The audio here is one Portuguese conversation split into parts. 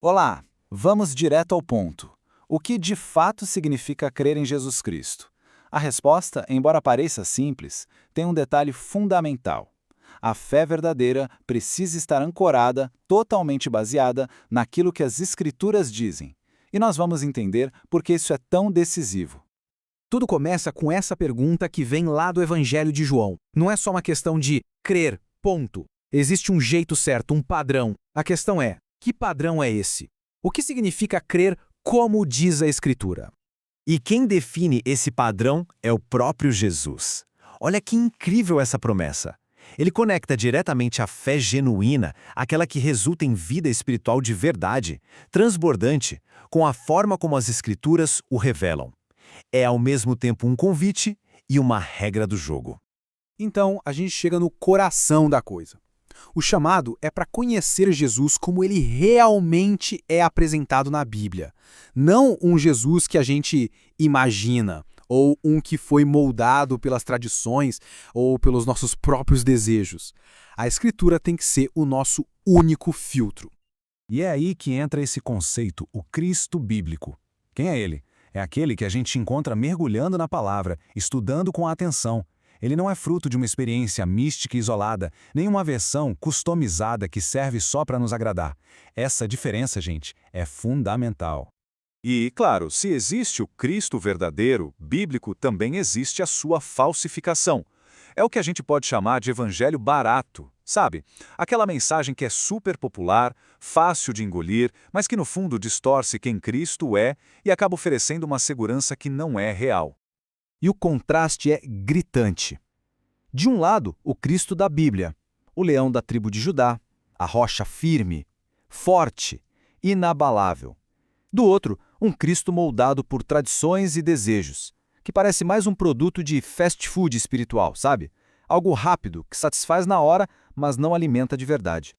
Olá, vamos direto ao ponto. O que de fato significa crer em Jesus Cristo? A resposta, embora pareça simples, tem um detalhe fundamental. A fé verdadeira precisa estar ancorada, totalmente baseada naquilo que as Escrituras dizem. E nós vamos entender por que isso é tão decisivo. Tudo começa com essa pergunta que vem lá do Evangelho de João. Não é só uma questão de crer, ponto. Existe um jeito certo, um padrão. A questão é, que padrão é esse? O que significa crer como diz a Escritura? E quem define esse padrão é o próprio Jesus. Olha que incrível essa promessa. Ele conecta diretamente a fé genuína, aquela que resulta em vida espiritual de verdade, transbordante, com a forma como as Escrituras o revelam. É ao mesmo tempo um convite e uma regra do jogo. Então, a gente chega no coração da coisa. O chamado é para conhecer Jesus como ele realmente é apresentado na Bíblia. Não um Jesus que a gente imagina, ou um que foi moldado pelas tradições ou pelos nossos próprios desejos. A Escritura tem que ser o nosso único filtro. E é aí que entra esse conceito, o Cristo bíblico. Quem é ele? É aquele que a gente encontra mergulhando na palavra, estudando com atenção. Ele não é fruto de uma experiência mística isolada, nem uma versão customizada que serve só para nos agradar. Essa diferença, gente, é fundamental. E, claro, se existe o Cristo verdadeiro, bíblico, também existe a sua falsificação. É o que a gente pode chamar de evangelho barato, sabe? Aquela mensagem que é super popular, fácil de engolir, mas que no fundo distorce quem Cristo é e acaba oferecendo uma segurança que não é real. E o contraste é gritante. De um lado, o Cristo da Bíblia, o leão da tribo de Judá, a rocha firme, forte, inabalável. Do outro, um Cristo moldado por tradições e desejos, que parece mais um produto de fast food espiritual, sabe? Algo rápido, que satisfaz na hora, mas não alimenta de verdade.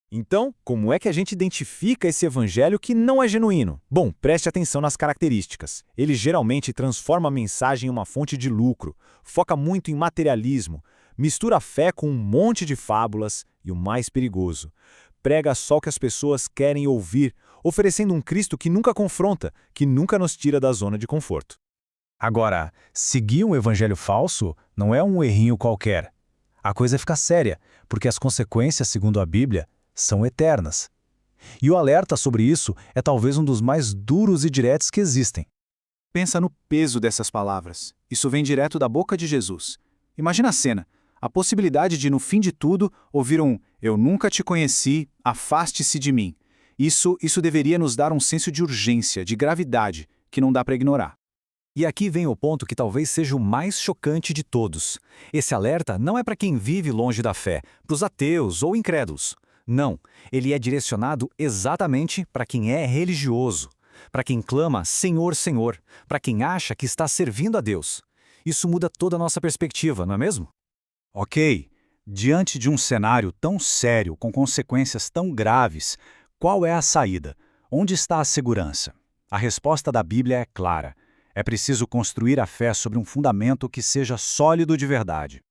Então, como é que a gente identifica esse evangelho que não é genuíno? Bom, preste atenção nas características. Ele geralmente transforma a mensagem em uma fonte de lucro, foca muito em materialismo, mistura a fé com um monte de fábulas e o mais perigoso, prega só o que as pessoas querem ouvir, oferecendo um Cristo que nunca confronta, que nunca nos tira da zona de conforto. Agora, seguir um evangelho falso não é um errinho qualquer. A coisa fica séria, porque as consequências, segundo a Bíblia, são eternas. E o alerta sobre isso é talvez um dos mais duros e diretos que existem. Pensa no peso dessas palavras. Isso vem direto da boca de Jesus. Imagina a cena. A possibilidade de, no fim de tudo, ouvir um "Eu nunca te conheci, afaste-se de mim". Isso deveria nos dar um senso de urgência, de gravidade, que não dá para ignorar. E aqui vem o ponto que talvez seja o mais chocante de todos. Esse alerta não é para quem vive longe da fé, para os ateus ou incrédulos. Não, ele é direcionado exatamente para quem é religioso, para quem clama Senhor, Senhor, para quem acha que está servindo a Deus. Isso muda toda a nossa perspectiva, não é mesmo? Ok, diante de um cenário tão sério, com consequências tão graves, qual é a saída? Onde está a segurança? A resposta da Bíblia é clara. É preciso construir a fé sobre um fundamento que seja sólido de verdade.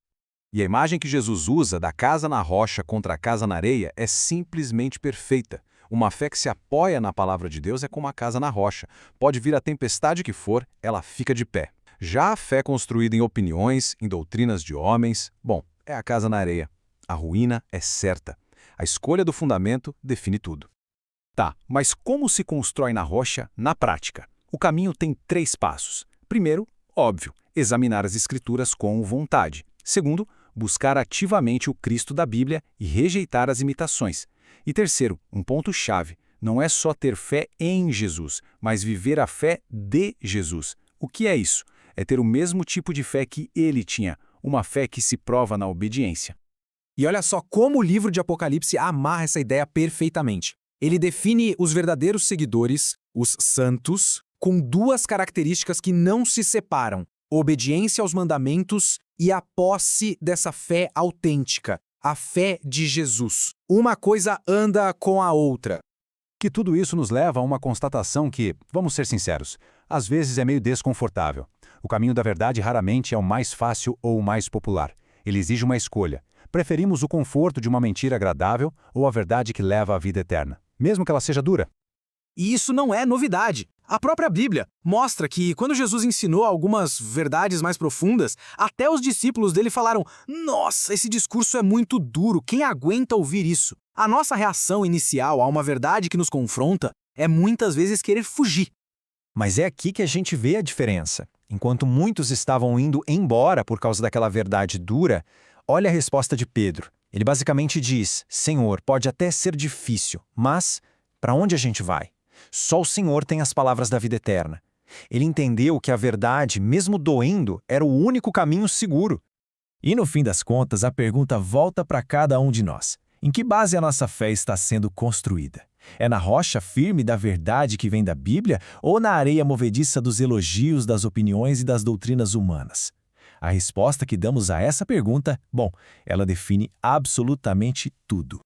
E a imagem que Jesus usa da casa na rocha contra a casa na areia é simplesmente perfeita. Uma fé que se apoia na palavra de Deus é como a casa na rocha. Pode vir a tempestade que for, ela fica de pé. Já a fé construída em opiniões, em doutrinas de homens, bom, é a casa na areia. A ruína é certa. A escolha do fundamento define tudo. Tá, mas como se constrói na rocha na prática? O caminho tem 3 passos. Primeiro, óbvio, examinar as Escrituras com vontade. Segundo, buscar ativamente o Cristo da Bíblia e rejeitar as imitações. E terceiro, um ponto-chave, não é só ter fé em Jesus, mas viver a fé de Jesus. O que é isso? É ter o mesmo tipo de fé que ele tinha, uma fé que se prova na obediência. E olha só como o livro de Apocalipse amarra essa ideia perfeitamente. Ele define os verdadeiros seguidores, os santos, com 2 características que não se separam: obediência aos mandamentos e a posse dessa fé autêntica, a fé de Jesus. Uma coisa anda com a outra. Que tudo isso nos leva a uma constatação que, vamos ser sinceros, às vezes é meio desconfortável. O caminho da verdade raramente é o mais fácil ou o mais popular. Ele exige uma escolha. Preferimos o conforto de uma mentira agradável ou a verdade que leva à vida eterna, mesmo que ela seja dura? E isso não é novidade. A própria Bíblia mostra que, quando Jesus ensinou algumas verdades mais profundas, até os discípulos dele falaram: "Nossa, esse discurso é muito duro, quem aguenta ouvir isso?" A nossa reação inicial a uma verdade que nos confronta é muitas vezes querer fugir. Mas é aqui que a gente vê a diferença. Enquanto muitos estavam indo embora por causa daquela verdade dura, olha a resposta de Pedro. Ele basicamente diz: Senhor, pode até ser difícil, mas para onde a gente vai? Só o Senhor tem as palavras da vida eterna. Ele entendeu que a verdade, mesmo doendo, era o único caminho seguro. E no fim das contas, a pergunta volta para cada um de nós. Em que base a nossa fé está sendo construída? É na rocha firme da verdade que vem da Bíblia ou na areia movediça dos elogios, das opiniões e das doutrinas humanas? A resposta que damos a essa pergunta, bom, ela define absolutamente tudo.